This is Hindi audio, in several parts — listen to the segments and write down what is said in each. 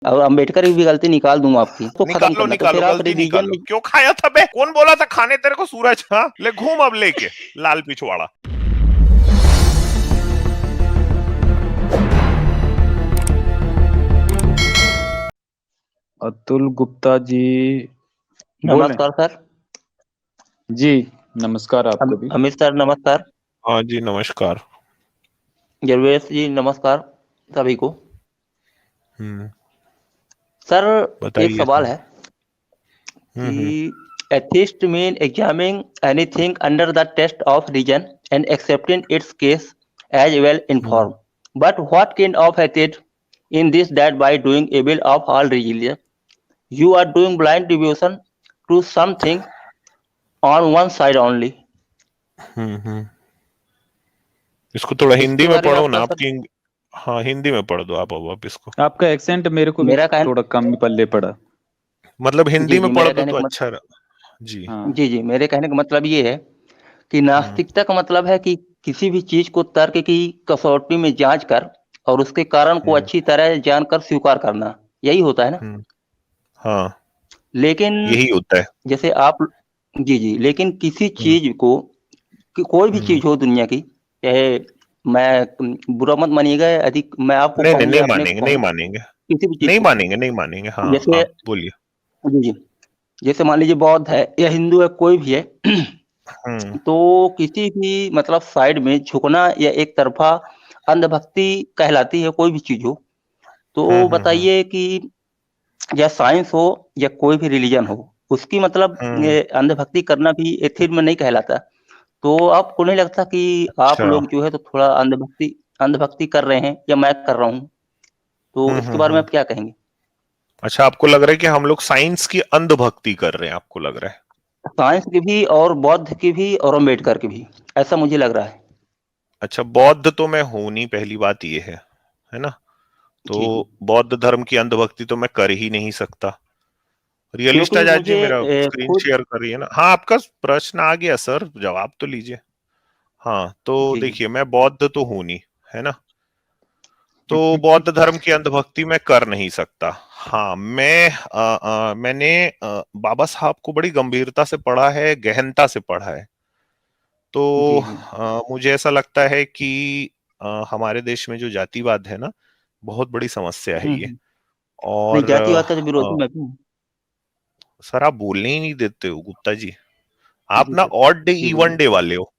और अम्बेडकर की भी गलती निकाल दूं आपकी तो खत्म निकालो करना, तो निकालो, फिर आप गलती रिलीजन निकालो। में। क्यों खाया था बे? कौन बोला था खाने तेरे को सूरज? हाँ, ले घूम अब लेके लाल पिछवाड़ा। अतुल गुप्ता जी बोल रहे नमस्कार सर। हैं जी। नमस्कार आपको भी। अमित सर नमस्कार। हाँ जी, नमस्कार। जरवेश जी नमस्कार सभी को। हम्म, सर एक बताइए सवाल सर। है हम्म। कि atheist mean examining anything under the test of reason and accepting its case as well hmm, informed. But what kind of atheist in this that by doing evil of all religion, you are doing blind devotion to something on one side only? हम्म। इसको थोड़ा हिंदी इसके में बारे में पढ़ो ना आपका सर। आपकी हाँ, हिंदी में पढ़ दो आप अब इसको। आपका एक्सेंट मेरे को भी मेरा कहना थोड़ा कम ही पल्ले पड़ा। मतलब जी हिंदी में जी पढ़ मेरा दो कहने तो का अच्छा जी। हाँ। जी जी मेरे कहने का मतलब ये है कि हम्म नास्तिकता का मतलब है कि किसी भी चीज को तर्क की कसौटी में जांच कर और उसके कारण को हम्म अच्छी तरह जानकर स्वीकार करना, यही होता है ना। हम्म। हाँ, लेकिन यही होता है। जैसे आप जी जी लेकिन किसी हम्म चीज को कोई भी हम्म। चीज हो दुनिया की, चाहे मैं बुरा मत मानिएगा, अधिक मैं आपको नहीं नहीं, कहूँ नहीं या अपने को मानेंगे, नहीं कहूँ, मानेंगे, किसी भी चीज नहीं को मानेंगे, नहीं मानेंगे। हाँ, जैसे आप बोलिए। जी जी जैसे मान लीजिए बौद्ध है या हिंदू है कोई भी है हम्म तो किसी भी मतलब साइड में झुकना या एक तरफा अंधभक्ति कहलाती है कोई भी चीज हो। तो हम्म। बताइए कि या साइंस हो या कोई भी रिलीजन हो, उसकी मतलब हम्म। ये अंधभक्ति करना भी एथिज्म में नहीं कहलाता। तो आपको नहीं लगता कि आप अच्छा। लोग जो है तो थोड़ा अंधभक्ति अंधभक्ति कर रहे हैं या मैं कर रहा हूँ, तो इसके बारे में हम्म। आप क्या कहेंगे? अच्छा, आपको लग रहा है कि हम लोग साइंस की अंधभक्ति कर रहे हैं, आपको लग रहा है? साइंस की भी और बौद्ध की भी और अम्बेडकर की भी, ऐसा मुझे लग रहा है। अच्छा, बौद्ध तो मैं हूं नहीं, पहली बात ये है ना? तो जी जी बौद्ध धर्म की अंधभक्ति तो मैं कर ही नहीं सकता। रियलिस्ट क्योंकि आजाद जी, मुझे मेरा स्क्रीन खुद शेयर करिए ना। हाँ, आपका प्रश्न आ गया सर, जवाब तो लीजिए। हाँ, तो जी जी देखिए, मैं बौद्ध तो हूं नहीं, है ना? तो बौद्ध धर्म की अंधभक्ति मैं कर नहीं सकता। हाँ, मैंने बाबा साहब को बड़ी गंभीरता से पढ़ा है, गहनता से पढ़ा है। तो जी जी मुझे ऐसा लगता है कि हमारे देश में जो जातिवाद है ना, बहुत बड़ी समस्या है ये। हम्म। नहीं, और जातिवाद का तो विरोधी मैं भी हूँ। सर, आप बोलने ही नहीं देते हो गुप्ता जी। आप जी ना सर। ऑड डे जी इवन बोलिए। डे वाले हो।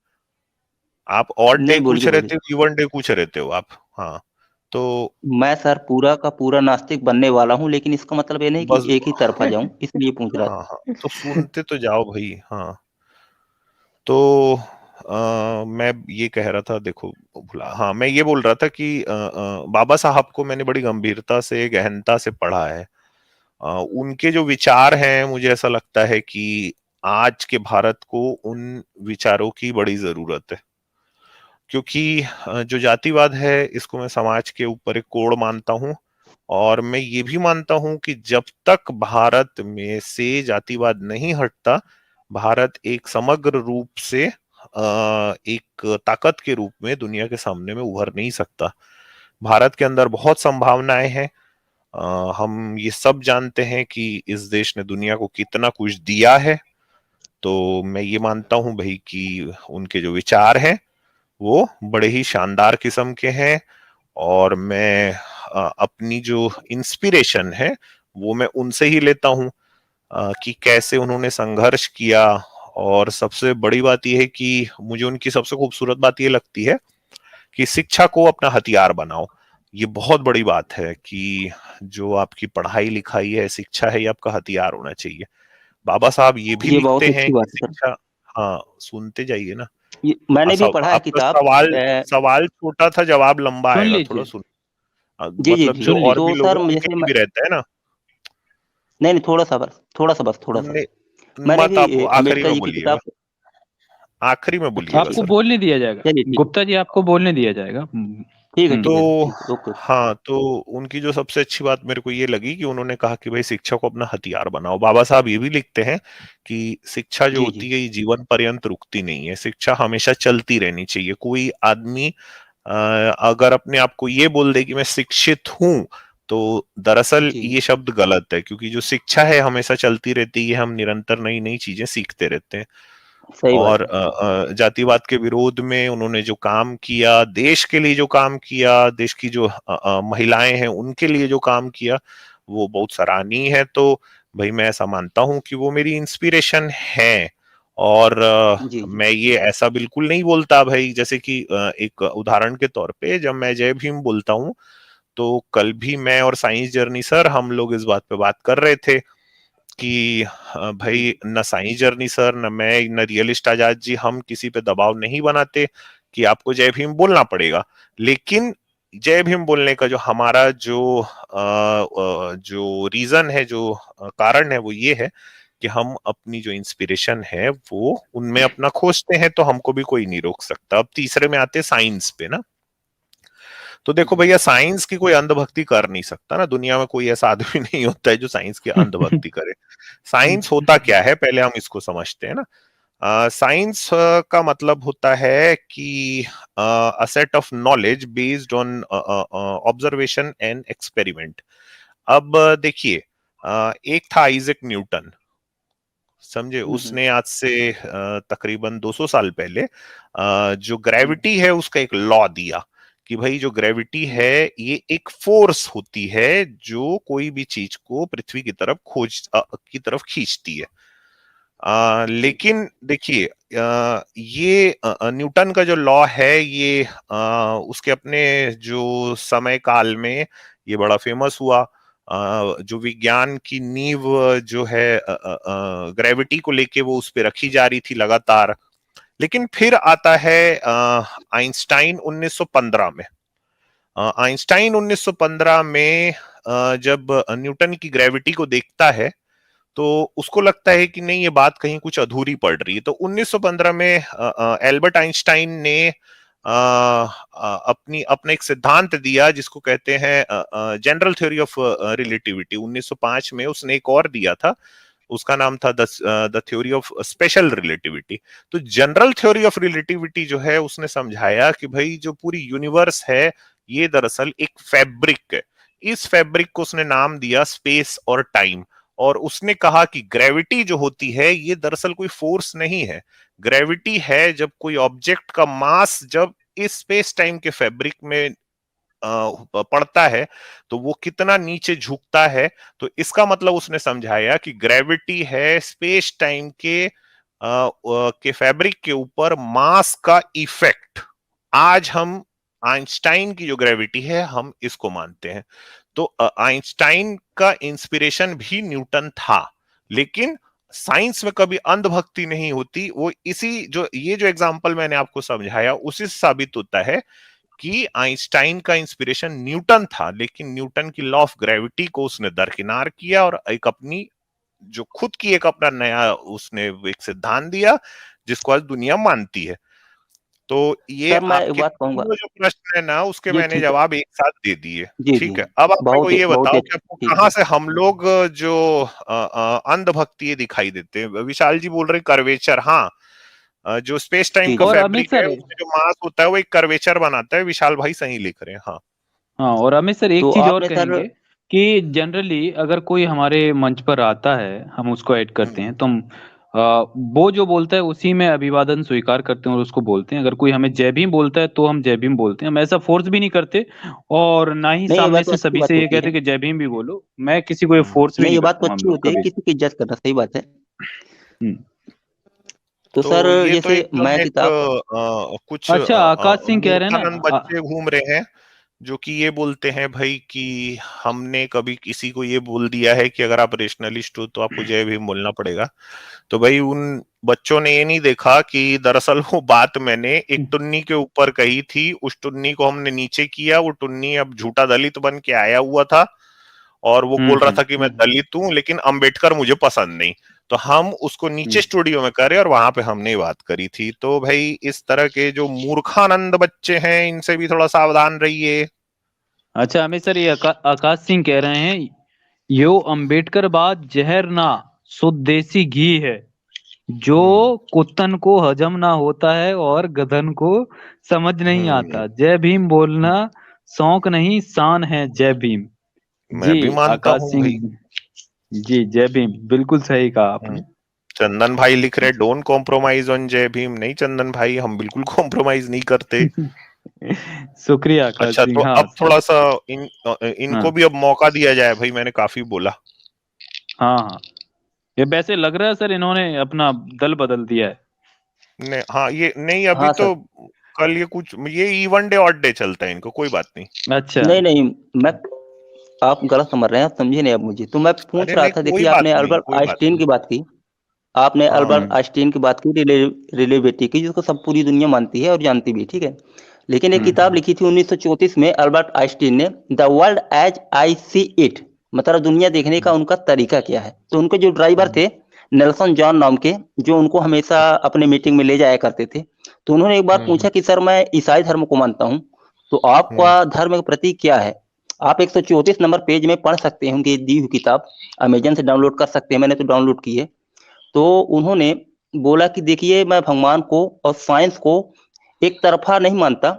आप ऑड डे नहीं, कुछ बोलिए रहते बोलिए। हो, इवन डे कुछ रहते हो आप। हाँ, तो मैं सर पूरा का पूरा नास्तिक बनने वाला हूँ, लेकिन इसका मतलब ये नहीं कि बस एक ही तरफ़ा जाऊँ, इसलिए पूछ रहा हाँ था। हाँ, तो सुनते तो जाओ भाई। हाँ, तो मैं ये कह रहा था, देखो भुला, हाँ, मैं ये बोल रहा था कि बाबा साहब को मैंने बड़ी गंभीरता से, गहनता से पढ़ा है। उनके जो विचार हैं, मुझे ऐसा लगता है कि आज के भारत को उन विचारों की बड़ी जरूरत है। क्योंकि जो जातिवाद है, इसको मैं समाज के ऊपर एक कोड़ मानता हूँ। और मैं ये भी मानता हूं कि जब तक भारत में से जातिवाद नहीं हटता, भारत एक समग्र रूप से एक ताकत के रूप में दुनिया के सामने में उभर नहीं सकता। भारत के अंदर बहुत संभावनाएं हैं। हम ये सब जानते हैं कि इस देश ने दुनिया को कितना कुछ दिया है। तो मैं ये मानता हूं भाई कि उनके जो विचार हैं वो बड़े ही शानदार किस्म के हैं। और मैं अपनी जो इंस्पिरेशन है वो मैं उनसे ही लेता हूँ, कि कैसे उन्होंने संघर्ष किया। और सबसे बड़ी बात यह है कि मुझे उनकी सबसे खूबसूरत बात ये लगती है कि शिक्षा को अपना हथियार बनाओ। ये बहुत बड़ी बात है कि जो आपकी पढ़ाई लिखाई है, शिक्षा है, ये आपका हथियार होना चाहिए। बाबा साहब ये भी ये बहुत लिखते ही हैं अच्छी कि बात है सर। शिक्षा, हाँ, सुनते जाइए ना। ये मैंने भी पढ़ा है आपका किताब। सवाल अ, सवाल छोटा था, जवाब लंबा सुन आएगा, थोड़ा लीजिए। सुन। जी, जी, मतलब जी। जो सुन और लीजिए। भी तो लोग सर हैं उनके जैसे लिए मैं भी रहता है ना। नहीं, नहीं, थोड़ा-सा बस थोड़ा-सा। नहीं, मैंने मत भी आप आखिरी अम्बेडकर में जी की बोलिएगा, किताब। आखिरी में बोलिएगा आपको सर। बोलने दिया जाएगा। चलिए ठीक है। गुप्ता जी आपको बोलने दिया जाएगा। ठीक है, तो ठीक है सर, ठीक है। Okay, okay. हाँ, तो उनकी जो सबसे अच्छी बात मेरे को ये लगी कि उन्होंने कहा कि भाई शिक्षा को अपना हथियार बनाओ। बाबा साहब ये भी लिखते हैं कि शिक्षा जो जी, जी। होती है ये जीवन पर्यंत रुकती नहीं है, शिक्षा हमेशा चलती रहनी चाहिए। कोई आदमी अगर अपने आप को ये बोल दे कि मैं शिक्षित हूं, तो दरअसल जी ये शब्द गलत है, क्योंकि जो शिक्षा है हमेशा चलती रहती है, हम निरंतर नई नई चीजें सीखते रहते हैं। सही बात और है। जातिवाद के विरोध में उन्होंने जो काम किया, देश के लिए जो काम किया, देश की जो महिलाएं हैं उनके लिए जो काम किया, वो बहुत सराहनीय है। तो भाई मैं ऐसा मानता हूं कि वो मेरी इंस्पिरेशन है। और जी जी मैं ये ऐसा बिल्कुल नहीं बोलता भाई, जैसे कि एक उदाहरण के तौर पे जब मैं जय भीम बोलता हूँ, तो कल भी मैं और साइंस जर्नी सर हम लोग इस बात पे बात कर रहे थे कि जी भाई न साइंस जर्नी सर, न मैं, न रियलिस्ट आजाद जी, हम किसी पे दबाव नहीं बनाते कि आपको जय भीम बोलना पड़ेगा। लेकिन जय भीम बोलने का जो हमारा जो रीजन है, जो कारण है, वो ये है कि हम अपनी जो इंस्पिरेशन है वो उनमें अपना खोजते हैं, तो हमको भी कोई नहीं रोक सकता। अब तीसरे में आते साइंस पे ना। तो देखो जी भैया, साइंस की कोई अंधभक्ति कर नहीं सकता ना, दुनिया में कोई ऐसा आदमी नहीं होता है जो साइंस की अंधभक्ति करे। साइंस होता क्या है, पहले हम इसको समझते हैं ना। साइंस का मतलब होता है कि a set of knowledge based on observation and experiment. अब देखिए, एक था आइजैक न्यूटन, समझे, उसने आज से तकरीबन 200 साल पहले जो ग्रेविटी है उसका एक लॉ दिया कि भाई जो ग्रेविटी है ये एक फोर्स होती है जो कोई भी चीज को पृथ्वी की तरफ की तरफ खींचती है। जी लेकिन देखिए, ये न्यूटन का जो लॉ है ये उसके अपने जो समय काल में ये बड़ा फेमस हुआ। जो विज्ञान की नींव जो है ग्रेविटी को लेके वो उस पे रखी जा रही थी लगातार। लेकिन फिर आता है आइंस्टाइन 1915 में। आइंस्टाइन 1915 में जब न्यूटन की ग्रेविटी को देखता है तो उसको लगता है कि नहीं, ये बात कहीं कुछ अधूरी पड़ रही है। तो 1915 में एल्बर्ट आइंस्टाइन ने अपनी अपना एक सिद्धांत दिया जिसको कहते हैं जनरल थ्योरी ऑफ रिलेटिविटी। 1905 में उसने एक और दिया था, उसका नाम था the theory of special relativity. तो जनरल थ्योरी ऑफ रिलेटिविटी जो है उसने समझाया कि भाई जो पूरी यूनिवर्स है ये दरअसल एक फैब्रिक है। इस फैब्रिक को उसने नाम दिया स्पेस और टाइम। और उसने कहा कि ग्रेविटी जो होती है ये दरअसल कोई फोर्स नहीं है। ग्रेविटी है जब कोई ऑब्जेक्ट का मास जब इस स्पेस टाइम के फैब्रिक में पड़ता है तो वो कितना नीचे झुकता है। तो इसका मतलब उसने समझाया कि ग्रेविटी है स्पेस टाइम के फैब्रिक के ऊपर मास का इफेक्ट। आज हम आइंस्टाइन की जो ग्रेविटी है हम इसको मानते हैं। तो आइंस्टाइन का इंस्पिरेशन भी न्यूटन था। लेकिन साइंस में कभी अंधभक्ति नहीं होती। वो इसी जो ये जो एग्जांपल मैंने आपको समझाया उसी से साबित होता है कि आइंस्टाइन का इंस्पिरेशन न्यूटन था, लेकिन न्यूटन की लॉ ऑफ ग्रेविटी को उसने दरकिनार किया और एक अपनी जो खुद की एक अपना नया उसने एक सिद्धांत दिया जिसको आज दुनिया मानती है। तो ये सर, मैं एक आपके बात कहूंगा। तीनों जो प्रश्न है ना उसके जी मैंने ठीक है। जवाब एक साथ दे दिए। जी जी ठीक है, अब आप मेरे को ये बहुत ही बताओ कि आपको ठीक कहाँ है। से हम लोग जो अंधभक्ति ये दिखाई देते हैं। विशाल जी बोल रहे कर्वेचर, हाँ, जो स्पेस टाइम जी का जी और अमित फैब्रिक है सर, उसमें जो मास होता है वो एक कर्वेचर बनाता है। विशाल भाई सही लिख रहे हैं, हाँ। हाँ, और अमित सर एक तो चीज और आपने सर। कहेंगे कि जनरली अगर कोई हमारे मंच पर आता है, हम उसको ऐड करते हैं तो हम वो जो बोलता है उसी में अभिवादन स्वीकार करते हैं और उसको बोलते हैं। अगर कोई हमें जय भीम बोलता है तो हम जय भीम बोलते हैं। हम ऐसा फोर्स भी नहीं करते और ना ही नहीं, ये सामने बात तो से अच्छी सभी बात से ये होती कहते है। कि जय भीम भी बोलो। मैं किसी को ये फोर्स भी नहीं, नहीं ये बात तो करता हूँ हम अच्छी लोग होती है कभी। किसी की इज्जत करना, सही बात है। हम्म। तो सर, तो ये तो जैसे एकदम मैं एक किताब। अच्छा, आकाश सिंह कह रहे हैं मूर्खानंद ना। बच्चे घूम रहे हैं जो कि ये बोलते हैं भाई कि हमने कभी किसी को ये बोल दिया है कि अगर आप रेशनलिस्ट हो तो आपको जय भीम बोलना पड़ेगा। तो भाई उन बच्चों ने ये नहीं देखा कि दरअसल वो बात मैंने एक टुन्नी के ऊपर कही थी, उस टुन्नी को हमने नीचे किया, वो टुन्नी अब झूठा दलित बन के आया हुआ था और वो बोल रहा था कि मैं दलित हूं लेकिन अंबेडकर मुझे पसंद नहीं। तो हम उसको नीचे स्टूडियो में करे और वहां पे हमने बात करी थी। तो भाई इस तरह के जो मूर्खानंद बच्चे हैं इनसे भी थोड़ा सावधान रहिए। अच्छा अमित सर, ये आकाश सिंह कह रहे हैं यो अंबेडकर बाद जहर ना शुद्ध देसी घी है, जो हम्म कुत्तन को हजम ना होता है और गधन को समझ नहीं हम्म आता। जय भीम बोलना शौक नहीं शान है जय भीम। मैं भी जी मानता आकाश हूँ भाई। सिंह जी, जय भीम, बिल्कुल सही कहा आपने। चंदन भाई लिख रहे डोंट कॉम्प्रोमाइज ऑन जय भीम। नहीं चंदन भाई, हम बिल्कुल कॉम्प्रोमाइज नहीं करते। शुक्रिया आकाश अच्छा, तो सिंह। हाँ अब थोड़ा सा इनको हाँ भी अब मौका दिया जाए भाई, मैंने काफी बोला। हाँ हाँ, ये वैसे लग रहा है सर इन्होंने अपना दल बदल दिया है। ने हाँ, ये नहीं अभी हाँ तो सर। कल ये इवन डे ऑड डे चलता है इनको, कोई बात नहीं। अच्छा नहीं नहीं, मैं आप गलत समझ रहे हैं, आप समझे नहीं आप मुझे। तो मैं पूछ अरे रहा नहीं, था, कोई देखिए बात आपने नहीं, अल्बर्ट कोई बात आइंस्टीन नहीं। की बात की, आपने हाँ अल्बर्ट आइंस्टीन की बात की रिलेटिविटी की, जिसको सब पूरी दुनिया मानती है और जानती भी है, ठीक है। लेकिन एक किताब हम्म लिखी थी 1934 में अल्बर्ट आइंस्टीन ने, the world as I see it, मतलब दुनिया देखने का उनका तरीका क्या है। तो उनके जो ड्राइवर थे नेल्सन जॉन नाम के, जो उनको हमेशा अपने मीटिंग में ले जाया करते थे, तो उन्होंने एक बार हम्म पूछा कि सर मैं ईसाई धर्म को मानता हूँ, तो हम्म आपका धर्म का प्रतीक क्या है। आप 134 नंबर पेज में पढ़ सकते हैं उनकी दी हुई किताब, अमेजन से डाउनलोड कर सकते हैं, मैंने तो डाउनलोड की है। तो उन्होंने बोला कि देखिए मैं भगवान को और साइंस को एक तरफा नहीं मानता,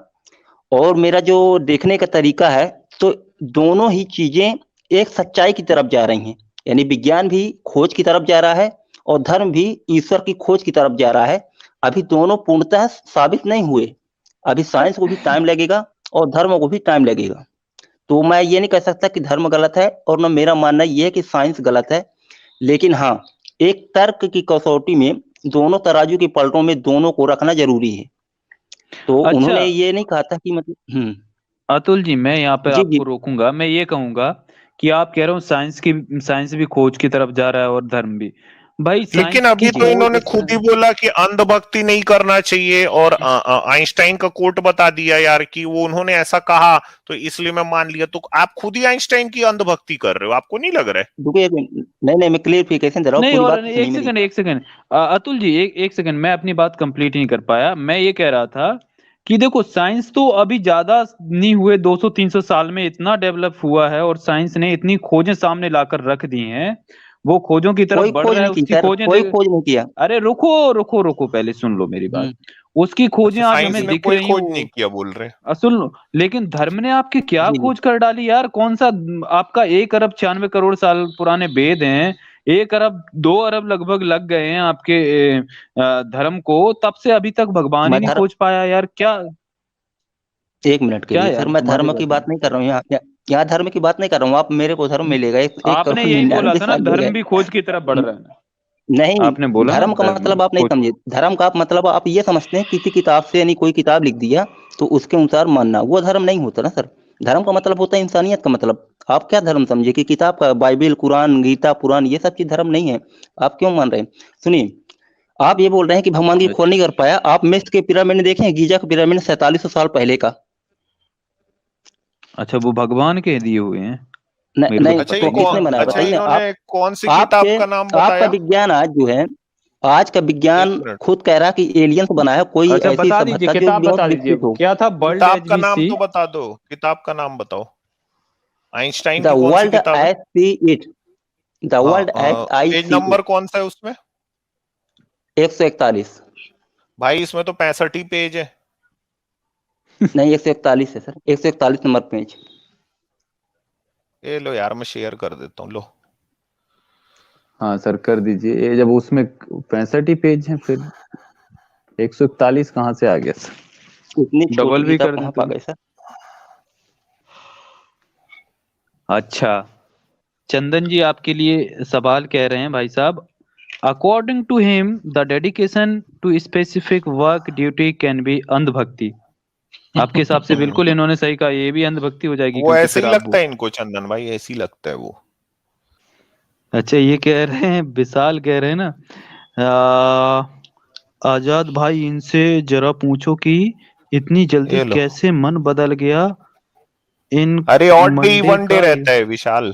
और मेरा जो देखने का तरीका है, तो दोनों ही चीजें एक सच्चाई की तरफ जा रही हैं। यानी विज्ञान भी खोज की तरफ जा रहा है और धर्म भी ईश्वर की खोज की तरफ जा रहा है। अभी दोनों पूर्णतः साबित नहीं हुए, अभी साइंस को भी टाइम लगेगा और धर्म को भी टाइम लगेगा। तो मैं ये नहीं कह सकता कि धर्म गलत है, और न मेरा मानना ये है कि साइंस गलत है। लेकिन हाँ, एक तर्क की कसौटी में दोनों तराजू के पलटों में दोनों को रखना जरूरी है। तो अच्छा उन्होंने ये नहीं कहा था कि मतलब अतुल जी, मैं यहाँ पे जी जी। आपको रोकूंगा। मैं ये कहूंगा कि आप कह रहे हो साइंस भी खोज की तरफ जा रहा है और धर्म भी। भाई लेकिन साइंस की अभी जी तो खोज इन्होंने खुद ही बोला कि अंधभक्ति नहीं करना चाहिए, और आइंस्टाइन का कोट बता दिया यार कि वो उन्होंने ऐसा कहा तो इसलिए मैं मान लिया। तो आप खुद ही आइंस्टाइन की अंधभक्ति कर रहे हो, आपको नहीं लग रहा है? रुकिए एक मिनट, नहीं नहीं, मैं क्लियरिफिकेशन दे रहा हूँ, नहीं, पूरी और बात तो एक सुनिए मेरी। सेकंड एक सेकंड, अतुल जी एक सेकंड, मैं अपनी बात कंप्लीट नहीं कर पाया। मैं ये कह रहा था कि देखो साइंस तो अभी ज्यादा नहीं हुए, 200-300 साल में इतना डेवलप हुआ है और साइंस ने इतनी खोजें सामने लाकर रख दी हैं, वो खोजों की तरफ कोई बढ़ खोज रहा है, नहीं की उसकी सर, खोजें कोई खोज नहीं किया। अरे रुको रुको रुको, पहले सुन लो मेरी बात। हम्म उसकी खोजें अच्छा, आज साइंस हमें ने दिख कोई रही हैं खोज नहीं वो किया बोल रहे? सुन लो, लेकिन धर्म ने आपकी क्या जी जी। खोज कर डाली यार? कौन सा आपका 1 अरब 96 करोड़ साल पुराने वेद हैं, 1 अरब 2 अरब लगभग लग गए हैं आपके धर्म को, तब से अभी तक भगवान ही मैं नहीं धर्म, खोज पाया यार। क्या एक मिनट के क्या लिए सर, यार मैं तुम्हारी धर्म की बात है। बात नहीं कर रहा हूँ यहाँ यहाँ धर्म की बात नहीं कर रहा हूँ। आप मेरे को धर्म मिलेगा, एक आपने करोड़ यही बोला 99 था ना, साल मिल धर्म गए। भी खोज की तरफ बढ़ रहा है। नहीं, आपने बोला ना धर्म का धर्म मतलब आप नहीं खोज। समझे। धर्म का आप मतलब आप ये समझते हैं किसी किताब से, यानी कोई किताब लिख दिया तो उसके अनुसार मानना, वो धर्म नहीं होता ना सर। धर्म का मतलब होता है इंसानियत का मतलब। आप क्या धर्म समझे कि किताब का बाइबिल कुरान गीता पुराण ये सब चीज धर्म नहीं है। आप क्यों मान रहे हैं? सुनिए, आप ये बोल रहे हैं कि भगवान की खोज अच्छा नहीं कर पाया। आप मिस्र के पिरामिड देखे हैं? गीजा का पिरामिड 4700 साल पहले का। अच्छा, वो भगवान के दिए हुए हैं? मेरे को नहीं तो अच्छा, पता ये तो ही नहीं किसने था। बनाया अच्छा, बताइए ना इन्होंने आप। कौन सी किताब आपके का नाम आपका बताया? विज्ञान आज जो है, आज का एक विज्ञान मिनट, खुद कह रहा है कि एलियंस बनाया है, कोई अच्छा ऐसी बता दीजिए, सभ्यता जो किताब बहुत बता दीजिए, विकसित हो। क्या था? वर्ल्ड किताब एज का वी नाम सी। तो बता दो, किताब का नाम बताओ। आइंस्टाइन द की कौन सी वर्ल्ड किताब है? As see it, the world as I page see it. Number कौन सा है उसमें? 141। भाई इसमें तो 65 ही पेज है। नहीं, 141 है सर, 141 नंबर पेज। ये लो यार, मैं शेयर कर देता हूँ, लो। हाँ सर कर दीजिए। ये जब उसमें 65 ही पेज हैं, फिर 141 कहाँ से आ गया सर? इतनी डबल छोटी भी किताब कर दें कहाँ तो। पा गए सर? अच्छा, चंदन जी आपके लिए सवाल कह रहे हैं भाई साहब। According to him the dedication to specific work duty can be andhbhakti. आपके हिसाब से बिल्कुल इन्होंने सही कहा, ये भी अंधभक्ति हो जाएगी वो क्योंकि ऐसे फिर ही आप लगता है इनको, चंदन भाई, ऐसे ही लगता है वो। अच्छा ये कह रहे हैं, विशाल कह रहे हैं ना, आजाद भाई इनसे जरा पूछो कि इतनी जल्दी ये लो। कैसे मन बदल गया इन अरे odd day Monday one day का। रहता है विशाल।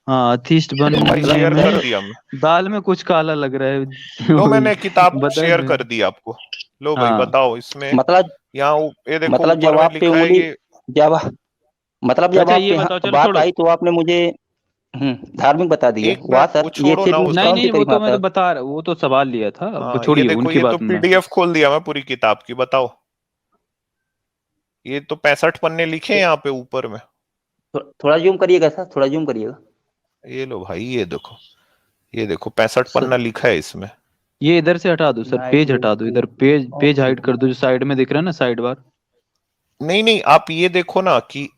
हाँ, अथिस्ट लो भाई, बनने शेयर कर में दिया मैं। दाल में कुछ काला लग रहा लो, है। मैंने किताब बदल शेयर रहे कर हैं। दी आपको। लो भाई, हाँ बताओ इसमें। मतलब यहाँ ये देखो मतलब ऊपर जब में आप पे लिखा है उंगली, ये। जब मतलब जब अच्छा आप ये पे बताओ, चलो बात छोड़ो। आई तो आपने मुझे धार्मिक बता दिया। एक वाह मिनट, वो सर, ये छोड़ो फिर ना भी नहीं उसका। कौन सी नहीं, वो करीब तो मैं आता तो है? बता रहा, वो तो सवाल लिया था, अब हाँ, ये छोड़िए देखो, उनकी ये तो बात ना। पीडीएफ खोल दिया मैं पूरी किताब की, बताओ। ये तो 65 पन्ने लिखे हैं यहाँ पे ऊपर में। थोड़ा जूम करिएगा सर, थोड़ा जूम करिएगा। ये लो भाई, ये देखो 65 पन्ना लिखा है इसमें। ये इधर से हटा दो सर, पेज हटा दो, इधर पेज पेज हाइड कर दो, जो साइड में दिख रहा है ना, साइड बार। नहीं आप ये देखो ना कि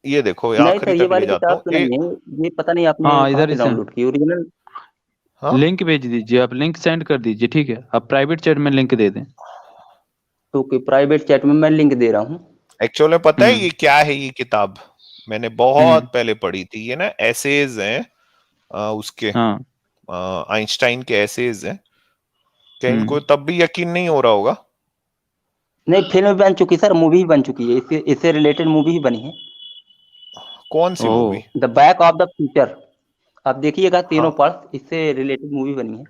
ये देखो, नहीं आखिरी सर, ये तक ले वाली जाता किताब हूँ। तो नहीं है, ये पता नहीं आपने हाँ कहाँ इधर से से डाउनलोड की ओरिजिनल। हाँ लिंक भेज दीजिए, आप लिंक सेंड कर दीजिए, ठीक है? आप प्राइवेट चैट में लिंक दे दें। तो कि प्राइवेट चैट में मैं लिंक दे रहा हूँ। एक्चुअल में पता है ये क्या है? ये किताब मैंने बहुत पहले पढ़ी थी। ये ना एसेज हैं उसके, हाँ आइंस्टाइन के एसेज हैं। क्या इनको तब भी यकीन नहीं हो रहा होगा? नहीं, फिल्म भी बन चुकी सर, मूवी भी बन चुकी है, इससे रिलेटेड मूवी ही बनी है, कौन सी movie? The back of the future. आप देखिएगा तीनों हाँ पार्ट, इससे रिलेटेड मूवी बनी है।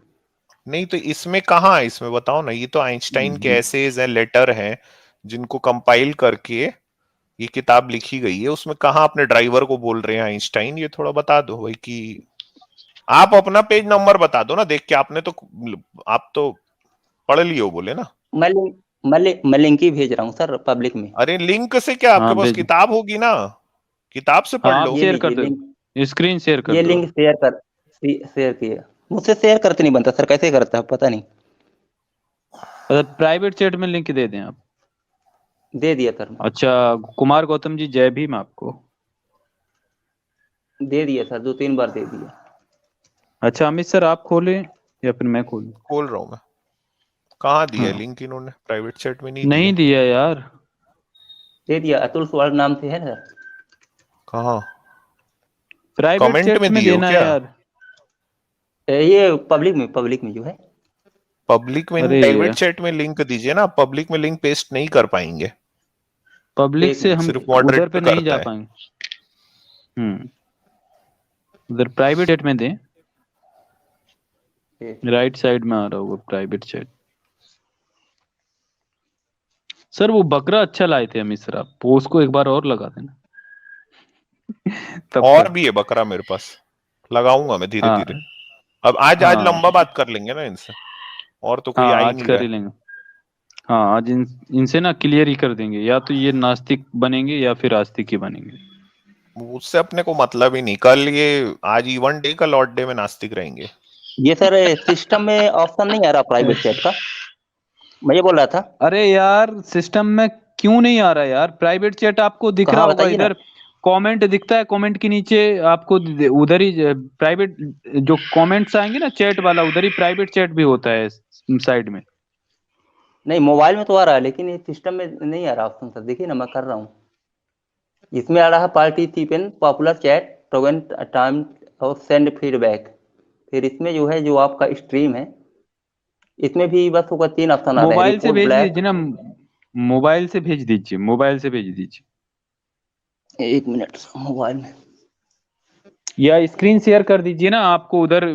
नहीं तो इसमें कहाँ है? इसमें बताओ ना। ये तो आइंस्टाइन के एसेज हैं, लेटर हैं, जिनको कंपाइल करके ये किताब लिखी गई है। उसमें कहाँ अपने ड्राइवर को बोल रहे हैं आइंस्टाइन? ये थोड़ा बता दो भाई। कि आप अपना पेज नंबर बता दो ना देख के। आप तो पढ़ लिए हो बोले ना। मैं लिंक ही भेज रहा हूँ सर पब्लिक में। अरे लिंक से क्या? आपके हाँ पास भेज। किताब होगी ना, किताब से पढ़ हाँ आप लो। ये शेयर कर लीजिए दो, लिंक, स्क्रीन शेयर कर ये दो। लिंक शेयर किए। मुझसे शेयर करते नहीं बनता सर, कैसे करता है पता नहीं। प्राइवेट चैट में लिंक दे दें आप। दे दिया सर, अच्छा कुमार गौतम जी, जय भीम आपको। दे दिया सर, 2-3 बार दे दिया। अच्छा अमित सर आप खोलें या फिर मैं खोलूं? खोल रहा हूँ मैं। कहाँ दिया है हाँ लिंक इन्होंने? प्राइवेट चैट में नहीं नहीं दिया। दिया यार। दे दिया, अतुल सवाल नाम से है सर। कहाँ? प्राइवेट कमेंट चैट में में दिए हो देना है क्या? यार। ये पब्लिक में जो है। पब्लिक में? अरे प्राइवेट चैट में लिंक दीजिए ना। पब्लिक में लिंक पेस्ट नहीं कर पाएंगे, पब्लिक एक से मिनट, हम सिर्फ उधर पे मॉडरेटर नहीं करता जा है। पाएंगे। उधर प्राइवेट चैट में दें, राइट साइड में आ रहा होगा प्राइवेट चैट। सर वो बकरा अच्छा लाए थे अमित सर, आप वो उसको एक बार और लगा देना। तब और तक भी है बकरा मेरे पास, लगाऊंगा मैं धीरे धीरे। हाँ अब आज हाँ लंबा बात कर लेंगे ना इनसे। और तो कोई हाँ आ ही आज नहीं कर रहा ही लेंगे। हाँ आज इनसे ना क्लियर ही कर देंगे, या तो ये नास्तिक बनेंगे या फिर आस्तिक ही बनेंगे। है। उससे अपने को मतलब ही नहीं। कल ये, आज इवन डे, कल ऑड डे में नास्तिक रहेंगे। ये सर सिस्टम में ऑप्शन नहीं आ रहा प्राइवेट चैट का, मैं ये बोल रहा था। अरे यार सिस्टम में क्यों नहीं आ रहा यार? प्राइवेट चैट आपको दिख रहा कहाँ होगा बताइए ना। इधर, कमेंट दिखता है, कमेंट के नीचे आपको उधर ही प्राइवेट जो कमेंट्स आएंगे ना चैट वाला, उधर ही प्राइवेट चैट भी होता है साइड में। नहीं, मोबाइल में तो आ रहा है, लेकिन ये सिस्टम में नहीं आ रहा ऑप्शन सर। देखिए ना, मैं कर रहा हूँ। इसमें आ रहा है पार्टिसिपेंट पॉपुलर चैट प्रोवेंट टाइम और सेंड फीडबैक। फिर इसमें जो है, जो आपका स्ट्रीम है, इसमें भी बस होगा 3 ऑप्शन आ रहे हैं, मोबाइल से रिपोर्ट भेज ब्लैक। दीजिए ना, मोबाइल से भेज दीजिए, मोबाइल से भेज दीजिए। 1 मिनट, मोबाइल में या स्क्रीन शेयर कर दीजिए ना, आपको उधर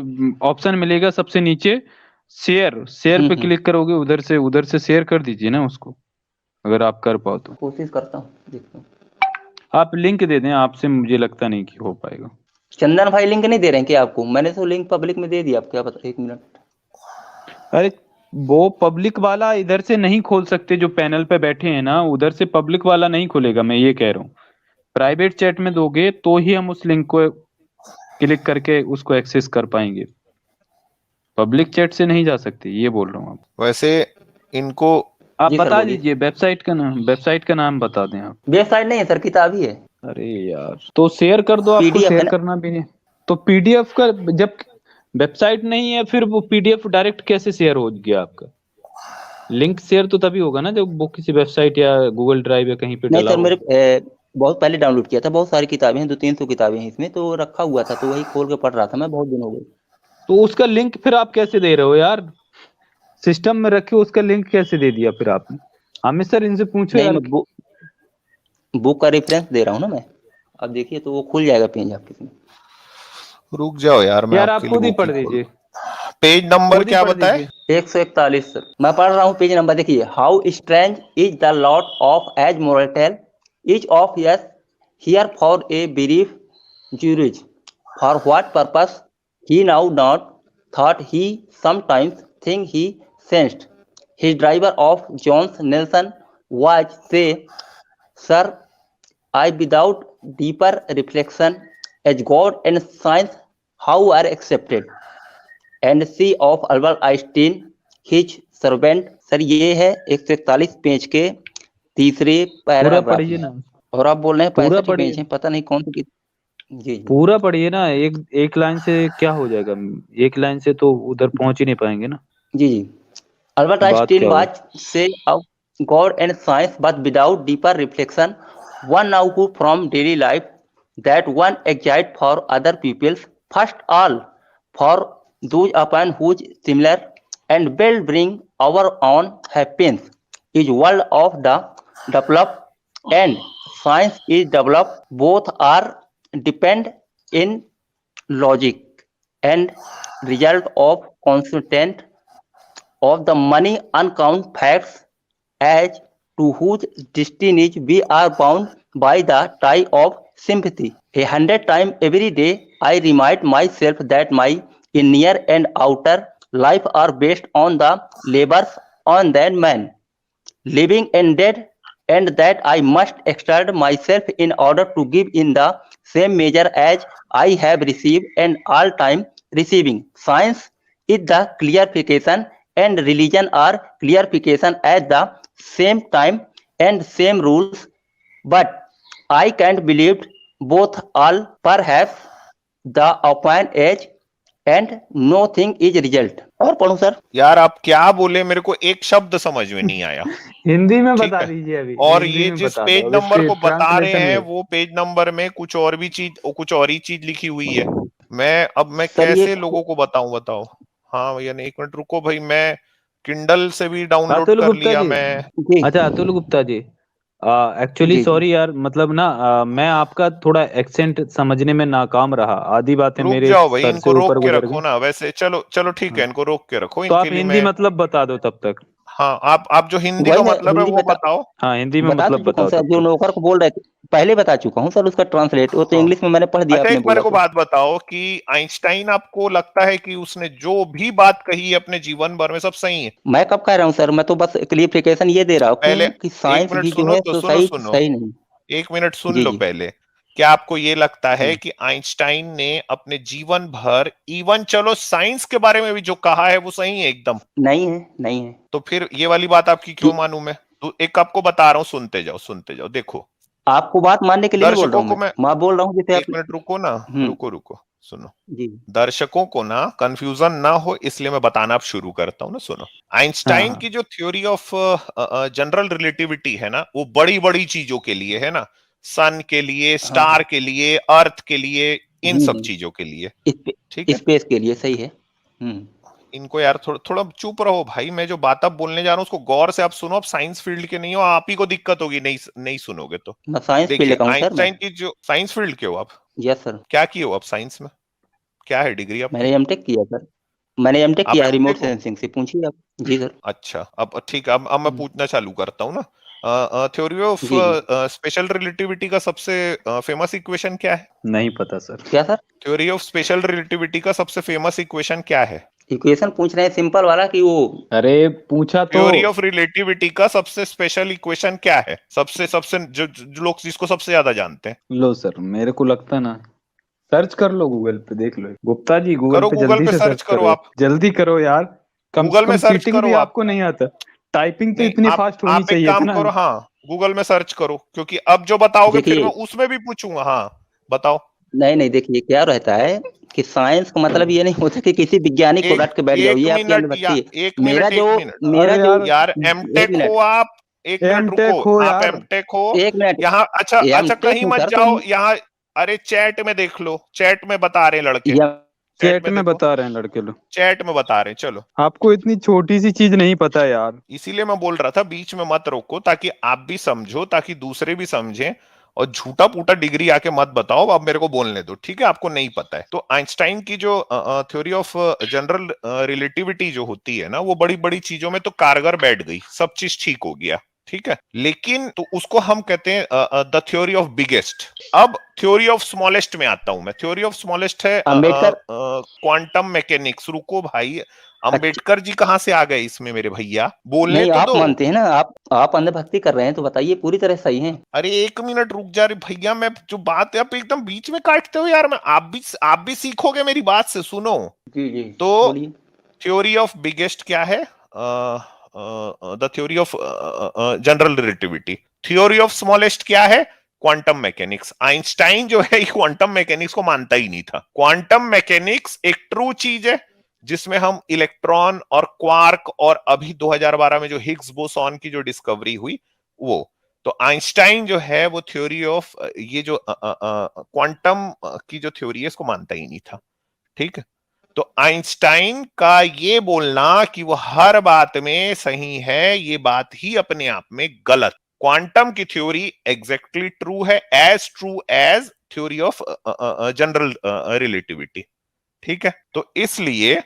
ऑप्शन मिलेगा सबसे नीचे, शेयर शेयर पे क्लिक करोगे, उधर से शेयर कर दीजिए ना उसको, अगर आप कर पाओ तो। कोशिश करता हूँ, देखता हूँ। आप लिंक दे दें, आपसे मुझे लगता नहीं कि हो पाएगा। चंदन भाई लिंक नहीं दे रहे हैं क्या आपको? मैंने तो लिंक पब्लिक में दे दिया, आप क्या पता। 1 मिनट, अरे वो पब्लिक वाला इधर से नहीं खोल सकते, जो पैनल पे बैठे हैं ना, उधर से पब्लिक वाला नहीं खोलेगा, मैं ये कह रहा हूँ। प्राइवेट चैट में दोगे तो ही हम उस लिंक को क्लिक करके उसको एक्सेस कर पाएंगे, पब्लिक चैट से नहीं जा सकते, ये बोल रहा हूँ आप। वैसे इनको आप जी सर बता बोलिए। दीजिए वेबसाइट का नाम बता दें आप। वेबसाइट नहीं है सर, किताब ही है। अरे यार तो शेयर कर दो, आपको पीडीएफ है शेयर ना। करना भी नहीं तो पीडीएफ का, जब वेबसाइट नहीं है फिर वो पीडीएफ डायरेक्ट कैसे शेयर हो गया आपका? लिंक शेयर तो तभी होगा ना जब वो किसी वेबसाइट या गूगल ड्राइव या कहीं पे नहीं डला सर, हो। मेरे बहुत पहले डाउनलोड किया था, बहुत सारी किताबें हैं, 200-300 किताबें हैं इसमें, तो रखा हुआ था, तो वही खोल के पढ़ रहा था मैं, बहुत दिन हो गए। तो उसका लिंक फिर आप कैसे दे रहे हो यार? सिस्टम में रखे उसका लिंक कैसे दे दिया फिर आपने? अमित सर इनसे पूछो नहीं, यार। मैं बुक का रेफरेंस दे रहा हूँ ना मैं। अब देखिए तो वो खुल जाएगा पेज आपके इसमें। रुक जाओ यार, मैं यार आप आपके लिए खुद ही बुक पढ़ ही खोल। दीजिए, पेज नंबर खुद ही क्या पढ़ बताए? दीजिए। 141 सर, मैं पढ़ रहा हूँ पेज नंबर। देखिए, how strange is the lot of as mortal each of yes here for a brief ज्यूरिज for what purpose he now not thought he sometimes think he sensed his driver of Jones Nelson was say Sir I without deeper reflection as God and science how are accepted and C of Albert Einstein his servant। Sir ये है 141 पेज के तीसरे पूरा पैराग्राफ पढ़िए में, ना, और आप बोल रहे हैं पूरा 65 पढ़िए, पेज है, पता नहीं कौन सी। जी जी पूरा पढ़िए ना। एक एक लाइन से क्या हो जाएगा, एक लाइन से तो उधर पहुंच ही नहीं पाएंगे ना। जी जी। Albert बात Einstein क्या हो? was say of God and science, but without deeper reflection, one now who from daily life that one excites for other people's. First all, for those upon whose similar and will bring our own happiness is world of the developed and science is developed. Both are depend in logic and result of constant of the many uncount facts as to whose destinies we are bound by the tie of sympathy. 100 times every day I remind myself that my inner and outer life are based on the labors on that man, living and dead, and that I must exert myself in order to give in the same measure as I have received and all time receiving. Science is the clarification and religion are clarification at the same time and same rules, but I can't believe both all perhaps the open age and nothing is result। और पढ़ूं सर? यार आप क्या बोले, मेरे को एक शब्द समझ में नहीं आया। हिंदी में ठीक बता है, दीजिए अभी, और हिंदी ये में जिस बता दो, पेज अब नंबर इसके को बता रहे ट्रांसलेशन हैं में। वो पेज नंबर में कुछ और भी चीज, कुछ और ही चीज लिखी हुई है। मैं सर ये कैसे लोगों को बताऊं, बताओ। हाँ भैया, नहीं, एक मिनट रुको भाई, मैं किंडल से भी डाउनलोड अतुल कर गुप्ता लिया जी, मैं। जी अच्छा अतुल गुप्ता जी, एक्चुअली जी जी सॉरी यार, मतलब ना मैं आपका थोड़ा एक्सेंट समझने में नाकाम रहा, आधी बातें रुक मेरे जाओ भाई, सर से इनको ऊपर रोक के गुजर रखो गई। ना, वैसे चलो चलो ठीक है, हाँ, इनको रोक के रखो, तो इनके आप लिए हिंदी मैं। मतलब बता दो तब तक। हाँ, आप जो हिंदी वही का मैं मतलब है हिंदी वो बता बताओ। हाँ, हिंदी में बता तो मतलब चुका हूँ बताओ सर, तब जो तक। नौकर को बोल रहे थे पहले बता चुका हूँ सर, उसका ट्रांसलेट वो तो हाँ, इंग्लिश में मैंने पढ़ दिया, अच्छा आपने एक मेरे बोला को तो। बात बताओ कि आइंस्टाइन आपको लगता है कि उसने जो भी बात कही है अपने जीवन भर में सब सही है? मैं कब कह रहा हूँ सर, मैं तो बस क्लियरिफिकेशन ये दे रहा पहले हूँ कि एक साइंस मिनट भी जो सुनो है तो, तो सुनो सही सुनो, सही नहीं। एक मिनट सुन जी लो जी पहले। क्या आपको ये लगता जी है कि आइंस्टाइन ने अपने जीवन भर, इवन चलो साइंस के बारे में भी जो कहा है वो सही है एकदम? नहीं है, नहीं है तो फिर ये वाली बात आपकी क्यों कि मानूं मैं? तो एक आपको बता रहा हूं, सुनते जाओ सुनते जाओ, देखो। आपको बात मानने के लिए नहीं बोल रहा दर्शकों हूँ, को मैं बोल रहा हूँ जैसे एक आप। मिनट रुको ना, रुको रुको, सुनो। जी दर्शकों को ना कंफ्यूजन ना हो इसलिए मैं बताना अब शुरू करता हूं ना, सुनो। हाँ आइंस्टाइन हाँ की जो थ्योरी ऑफ जनरल रिलेटिविटी है ना, वो बड़ी बड़ी चीजों के लिए है ना, सन के लिए, हाँ स्टार हाँ के लिए, अर्थ के लिए, इन सब जी चीजों के लिए। ठीक जी है, स्पेस के लिए सही है। इनको यार थोड़ा थोड़ा चुप रहो भाई, मैं जो बात अब बोलने जा रहा हूँ उसको गौर से आप सुनो। आप साइंस फील्ड के नहीं हो, आप ही को दिक्कत होगी नहीं नहीं सुनोगे तो। मैं साइंस फील्ड देखिए, का हूँ सर मैं। आइंस्टाइन की जो, साइंस फील्ड के हो आप? Yes sir. क्या किए हो आप साइंस में? क्या है डिग्री आपकी? मैंने एमटेक किया सर, मैंने एमटेक आप किया है रिमोट एमटेक हो? सेंसिंग से, पूछिए आप। जी सर। अच्छा, अब ठीक है, अब मैं पूछना चालू करता हूँ ना। थ्योरी ऑफ जी जी स्पेशल रिलेटिविटी का सबसे फेमस इक्वेशन क्या है? नहीं पता सर। क्या sir? Theory of special relativity का सबसे फेमस इक्वेशन क्या है? इक्वेशन पूछ रहे हैं सिंपल वाला कि वो। अरे पूछा तो। थ्योरी ऑफ रिलेटिविटी का सबसे स्पेशल इक्वेशन क्या है? सबसे सबसे जो लोग जिसको सबसे ज्यादा जानते हैं। लो सर, मेरे को लगता ना, सर्च कर लो गूगल पे, देख लो गुप्ता जी, गूगल करो, पे गूगल जल्दी पे से सर्च सर्च करो करो, आप। जल्दी करो यार। कम से गूगल में कम सर्च चीटिंग करो भी आप। आपको नहीं आता, टाइपिंग तो नहीं, इतनी फास्ट होनी आप एक चाहिए थी काम ना। करो, हाँ, गूगल में सर्च करो, क्योंकि अब जो बताओगे फिर मैं देखिए उसमें भी पूछूंगा। हाँ, बताओ। नहीं नहीं, देखिए क्या रहता है कि साइंस का मतलब ये नहीं होता कि किसी वैज्ञानिक को रट के बैठ जाओ, एक ये आपकी मिनट या अंधभक्ति है। एक मेरा मिनट, जो एक मिनट मेरा अरे जो यार, यार, एक एमटेक हो मिनट आप? एक मिनट रुको, एमटेक हो आप यार। एमटेक हो? एक मिनट। यहाँ अच्छा अच्छा, एमटेक कहीं हूँ मत सर तो। जाओ यहाँ। अरे चैट में देख लो, चैट में बता रहे हैं लड़के। या चैट चैट में में देखो, बता रहे हैं लड़के लोग। चैट में बता रहे हैं, चलो। आपको इतनी छोटी सी चीज नहीं पता यार। इसीलिए मैं बोल रहा था बीच में मत रोको, ताकि आप भी समझो, ताकि दूसरे भी समझें। और झूठा पूटा डिग्री आके मत बताओ, अब मेरे को बोलने दो, ठीक है? आपको नहीं पता है तो आइंस्टाइन की जो थ्योरी ऑफ जनरल रिलेटिविटी जो होती है ना, वो बड़ी बड़ी चीजों में तो कारगर बैठ गई, सब चीज ठीक हो गया। ठीक है, लेकिन तो उसको हम कहते हैं द थ्योरी ऑफ बिगेस्ट। अब थ्योरी ऑफ स्मॉलेस्ट में आता हूं मैं। थ्योरी ऑफ स्मॉलेस्ट है अंबेडकर। Quantum mechanics. रुको भाई, अंबेडकर जी कहां से आ गए इसमें मेरे भैया, बोलने नहीं, तो आप दो। मानते हैं ना, आप अंधभक्ति कर रहे हैं, तो बताइए पूरी तरह सही है। अरे 1 मिनट रुक जा रे भैया, मैं जो बात है आप एकदम बीच में काटते हो यार। मैं आप भी सीखोगे मेरी बात से, सुनो। जी जी, तो बोलिए। थ्योरी ऑफ बिगेस्ट क्या है? The theory of general relativity. Theory of smallest क्या है? Quantum mechanics. आइंस्टाइन जो है क्वांटम मैकेनिक्स को मानता ही नहीं था। क्वांटम मैकेनिक्स एक ट्रू चीज है जिसमें हम इलेक्ट्रॉन और क्वार्क और अभी 2012 में जो हिग्स बोसॉन की जो डिस्कवरी हुई वो। तो आइंस्टाइन जो है वो थ्योरी ऑफ ये जो क्वांटम की जो थ्योरी है इसको मानता ही नहीं था। ठीक है, तो आइंस्टाइन का ये बोलना कि वो हर बात में सही है, ये बात ही अपने आप में गलत। क्वांटम की थ्योरी एग्जैक्टली ट्रू है, as true as theory of general relativity. ठीक है, तो इसलिए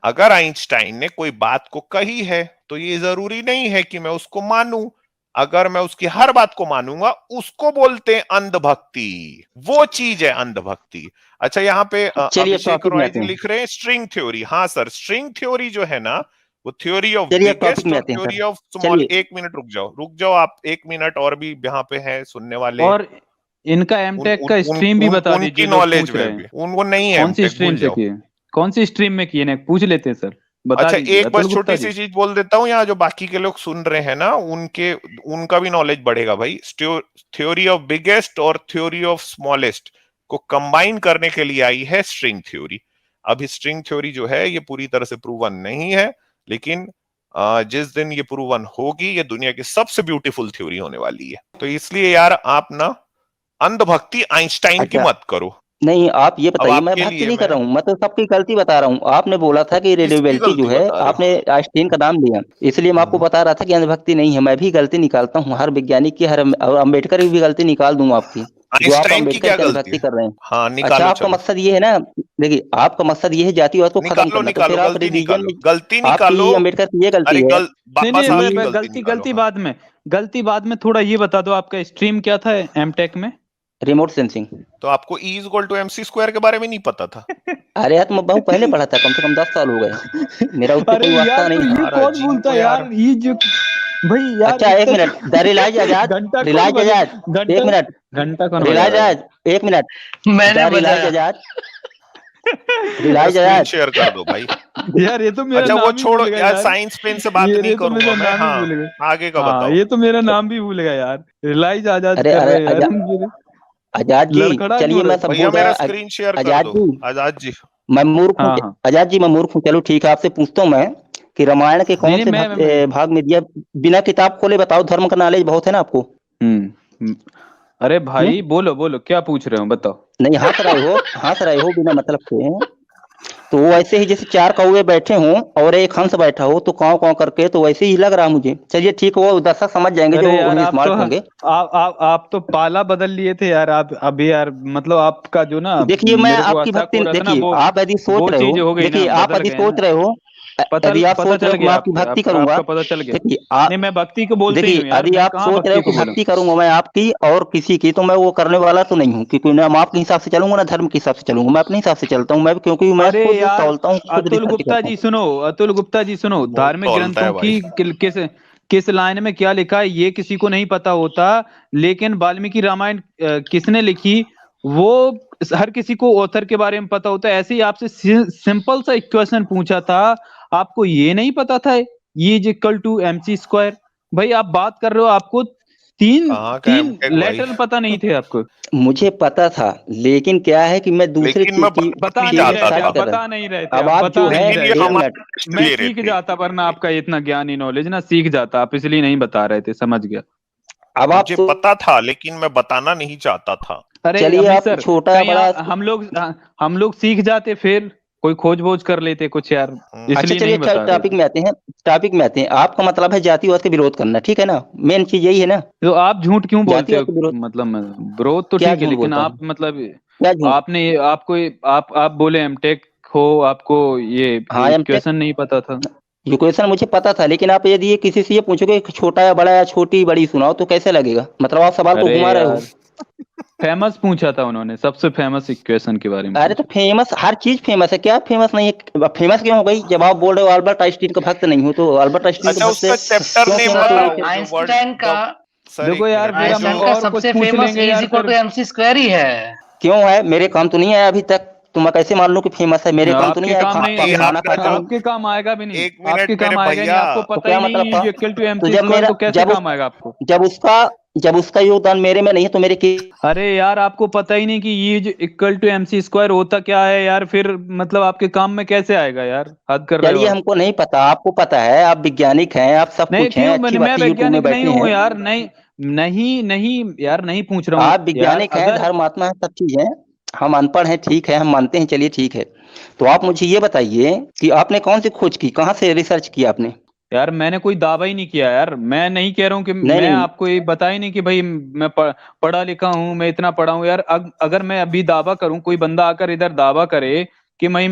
अगर आइंस्टाइन ने कोई बात को कही है तो ये जरूरी नहीं है कि मैं उसको मानूं। अगर मैं उसकी हर बात को मानूंगा उसको बोलते हैं अंधभक्ति, वो चीज है अंधभक्ति। अच्छा, यहाँ पे चलिए अभिषेक टॉपिक में रॉय आते जी हैं। लिख रहे हैं स्ट्रिंग थ्योरी। हाँ सर, स्ट्रिंग थ्योरी जो है ना वो थ्योरी ऑफ चलिए टॉपिक बिगेस्ट में और आते हैं थ्योरी सर। Of small. चलिए, 1 मिनट रुक जाओ आप, 1 मिनट और भी यहाँ पे है सुनने वाले। और इनका एमटेक का उन, स्ट्रीम भी उन, बता उनकी दीजिए, लोग नॉलेज पूछ रहे में भी हैं उनको नहीं है कौन सी एमटेक, स्ट्रीम भूल से जाओ। किए, कौन सी स्ट्रीम में किए, पूछ लेते हैं सर, बता अच्छा, दीजिए एक अतुल बस गुप्ता छोटी जी। सी चीज बोल देता हूँ, यहाँ जो बाकी के लोग सुन रहे हैं ना उनका भी नॉलेज बढ़ेगा भाई। थ्योरी ऑफ बिगेस्ट और थ्योरी ऑफ स्मॉलेस्ट को कंबाइन करने के लिए आई है स्ट्रिंग थ्योरी। अभी स्ट्रिंग थ्योरी जो है ये पूरी तरह से प्रूवन नहीं है, लेकिन जिस दिन ये प्रूवन होगी ये दुनिया की सबसे ब्यूटीफुल थ्योरी होने वाली है। तो इसलिए यार आप ना अंधभक्ति आइंस्टाइन की अच्छा, मत करो। नहीं आप ये अब बताइए, मैं आपके भक्ति लिए नहीं कर मैं रहा हूँ, मैं तो सबकी गलती बता रहा हूँ। आपने बोला था कि किसकी रेलिवेबिलिटी जो गलती है, बता रहे आपने हो? आइंस्टीन का नाम लिया, इसलिए मैं आपको बता रहा था कि अंधभक्ति नहीं है। मैं भी गलती निकालता हूँ, हर वैज्ञानिक की, हर और अम्बेडकर की भी गलती निकाल दूंगा आपकी, जो आप आइंस्टाइन की अम्बेडकर क्या की गलती अंधभक्ति है? कर रहे हैं। हाँ अच्छा, निकालो, आपका चलो मकसद ये है ना, देखिए आपका मकसद ये है जातिवाद को खत्म निकालो करना, तो निकालो, फिर आप गलती रिलीजन निकालो, में, गलती निकालो। आपकी अम्बेडकर की ये गलती अरे है। नहीं बाबा नहीं, साहब कि की गलती गलती निकालो। गलती बाद में, गलती बाद में। थोड़ा ये बता दो आपका स्ट्रीम क्या था एमटेक में? Remote sensing. तो आपको E equal to MC square के बारे में नहीं पता था? अरे यार, मैं बहुत पहले पढ़ा था, कम से कम 10 साल हो गए, मेरा उससे अरे कोई यार, वास्ता तो नहीं है। ये यार कौन अजीब बोलता हो है यार। यार, ये जो भाई यार अच्छा, एक इतना मिनट, द रिलायंस आजाद, घंटा कौन रिलायंस बजे, आजाद, एक घंटा मिनट, घंटा कौन बजा रिलायंस रहा है? आजाद, एक मिनट, मैंने द रिलायंस बजाया। आजाद, मेरा रिलायंस स्क्रीन आजाद। शेयर कर दो भाई। यार ये तो मेरा अच्छा वो नाम ही छोड़ो भूल गया यार, यार, साइंस पेन से बात नहीं ये तो करूंगा मेरा मैं। नाम ही हाँ, भूल गया। आगे का हाँ, बताओ। ये तो मेरा नाम भी भूल गया यार, रिलाइज आजाद अरे कर अरे रहे हैं यार, आजाद जी, लड़खड़ा चलिए क्यों मैं रहे? सब भैया बोल मेरा रहा। स्क्रीन शेयर कर आजाद दो। जी, आजाद जी, मैं मूर्ख हूँ। हाँ हाँ, आजाद जी, मैं मूर्ख हूँ। चलो ठीक है, आपसे पूछता हूँ मैं कि रामायण के नहीं कौन नहीं, से मैं भाग में दिया, बिना किताब खोले बताओ, धर्म का नॉलेज बहुत है ना आपको। हम्म, अरे हम्म? भाई बोलो बोलो, क्या पूछ रहे हो बताओ। नहीं, हंस रहे हो बिना मतलब के। तो वो ऐसे ही जैसे 4 कौवे बैठे हों और एक हंस बैठा हो, तो काव काव करके, तो वैसे ही लग रहा मुझे। चलिए ठीक, वो दर्शक समझ जाएंगे अरे जो यार, आप तो स्मार्ट होंगे। आप तो पाला बदल लिए थे यार, आप अभी यार, मतलब आपका जो ना, देखिए, मैं मेरे को आपकी शक भक्ति, हो रहा था ना, देखिए आप यदि सोच वो रहे हो, चीज हो गई ना, देखिए आप बदल यदि गए ना। सोच रहे हो, पता यदि आप पता सोच रहे चल हो कि मैं गया आपकी भक्ति करूंगा, आपका पता चल गया। देखिए नहीं, मैं भक्ति को बोलते ही देखिए हूँ यार, यदि मैं आप कहाँ सोच रहे भक्ति हो कि को बोला। भक्ति करूंगा मैं आपकी और किसी की, तो मैं वो करने वाला तो नहीं हूँ, क्योंकि ना मैं आपके हिसाब से चलूंगा ना धर्म के हिसाब से चलूंगा। मैं अपने हिसाब से चलता हूँ, मैं क्योंकि मैं अरे खुद यार, तौलता हूँ, खुद अतुल रिसर्च गुप्ता करता हूँ। जी सुनो, अतुल गुप्ता जी सुनो, बहुत धार्मिक तौलता है ग्रंथों भाई। की किस किस लाइन में क्या लिखा है ये किसी को नहीं पता होता, लेकिन वाल्मीकि रामायण किसने लिखी वो हर किसी को ऑथर के बारे में पता होता है। ऐसे ही आपसे सिंपल सा एक क्वेश्चन पूछा था, आपको ये नहीं पता था ये is equal to MC square? भाई आप बात कर रहे हो, आपको तीन कहाँ का तीन एमटेक भाई? लेटर पता नहीं थे आपको? मुझे पता था, लेकिन क्या है कि मैं दूसरे लेकिन चीज मैं की बता नहीं बता नहीं चाहता रहे थे सर्च था। आप, कर रहा बता हूँ। नहीं रहे थे अब आप, आप बता जो नहीं है, लेकिन ये रहे थे। एक मिनट, हमारा टेस्ट मैं ले रहे सीख थे। जाता, वरना आपका इतना ज्ञानी नॉलेज ना सीख जाता, आप इसलिए नहीं बता रहे थे, समझ गया। अब आप मुझे पता था लेकिन मैं बताना नहीं चाहता था। अरे चलिए, अभी आप सर, छोटा कहीं बड़ा। हम लोग सीख जाते, फिर कोई खोज बोझ कर लेते कुछ यार, अच्छा इसलिए चलिए, नहीं बता रहे टॉपिक थे। में आते हैं। टॉपिक में आते हैं, आपका मतलब है जातिवाद का विरोध करना, ठीक है ना? मेन चीज यही है ना, तो आप झूठ क्यों बोलते जातिवाद हो? का विरोध। मतलब विरोध तो क्या ठीक है, झूठ लेकिन बोलता आप हूँ? मतलब क्या झूठ? आपने आपको आप बोले एमटेक हो, आपको ये हाँ, एमटेक। क्वेश्चन नहीं पता था। इक्वेशन मुझे पता था, लेकिन आप यदि ये किसी से ये पूछोगे कि छोटा या बड़ा या छोटी बड़ी सुनाओ तो कैसे लगेगा? मतलब आप सवाल को अरे घुमा रहे हो। यार फेमस पूछा था उन्होंने, सबसे फेमस इक्वेशन के बारे में अरे तो पूछा। फेमस, हर चीज फेमस है, क्या फेमस नहीं है? फेमस क्यों हो गई? जब आप बोल रहे हो अल्बर्ट आइंस्टीन का भक्त नहीं हो, तो अल्बर्ट आइंस्टीन अच्छा का भक्त उसका चैप्टर क्यों नेम फेमस हो बताओ, रही थी? जो वर्ड आइंस्टाइन का सर देखो एक यार मिनट, फिर वो हम आइंस्टाइन जो का और कुछ सबसे पूछ फेमस लेंगे E यार इज इक्वल फिर। टू MC स्क्वायर ही है। क्यों है? मेरे काम तो नहीं आया अभी तक, तो मैं कैसे मान लूं कि फेमस है? मेरे काम तो नहीं आपके आया, काम खाना नहीं, खाना खाता हूँ। आपके काम आएगा भी नहीं, एक मिनट आपके मेरे काम आएगा नहीं, भैया, आपको तो पता ही क्या नहीं मतलब E था? इज इक्वल टू तो MC जब स्क्वायर, मेरा तो कैसे काम आएगा आपको? जब उसका योगदान मेरे में नहीं है तो मेरे की। अरे यार आपको पता ही नहीं कि E equal to MC square होता क्या है यार, फिर मतलब आपके काम में कैसे आएगा यार? हद कर रहे हो चलिए, आप। हमको नहीं पता, आपको पता है, आप वैज्ञानिक हैं, आप सब नहीं कुछ हैं, क्यों, अच्छी मैं बात है, यूट्यूब में वैज्ञानिक नहीं बैठे हूँ हैं। यार, नहीं नहीं नहीं यार, नहीं पूछ रहा हूँ आप यार। वैज्ञानिक हैं, अगर धर्मात्मा हैं, सब चीज हैं। हम अनपढ़ हैं, ठीक है, हम मानते हैं, चलिए ठीक है। तो आप मुझे ये बताइए कि आपने कौन सी खोज की, कहाँ से रिसर्च किया आपने? यार मैंने कोई दावा ही नहीं किया यार, मैं नहीं कह रहा हूँ कि नहीं मैं नहीं, आपको ये बता ही नहीं कि भाई मैं पढ़ा लिखा हूँ, मैं इतना पढ़ा हूँ यार। अगर मैं अभी दावा करूँ, कोई बंदा आकर इधर दावा करे कि मैं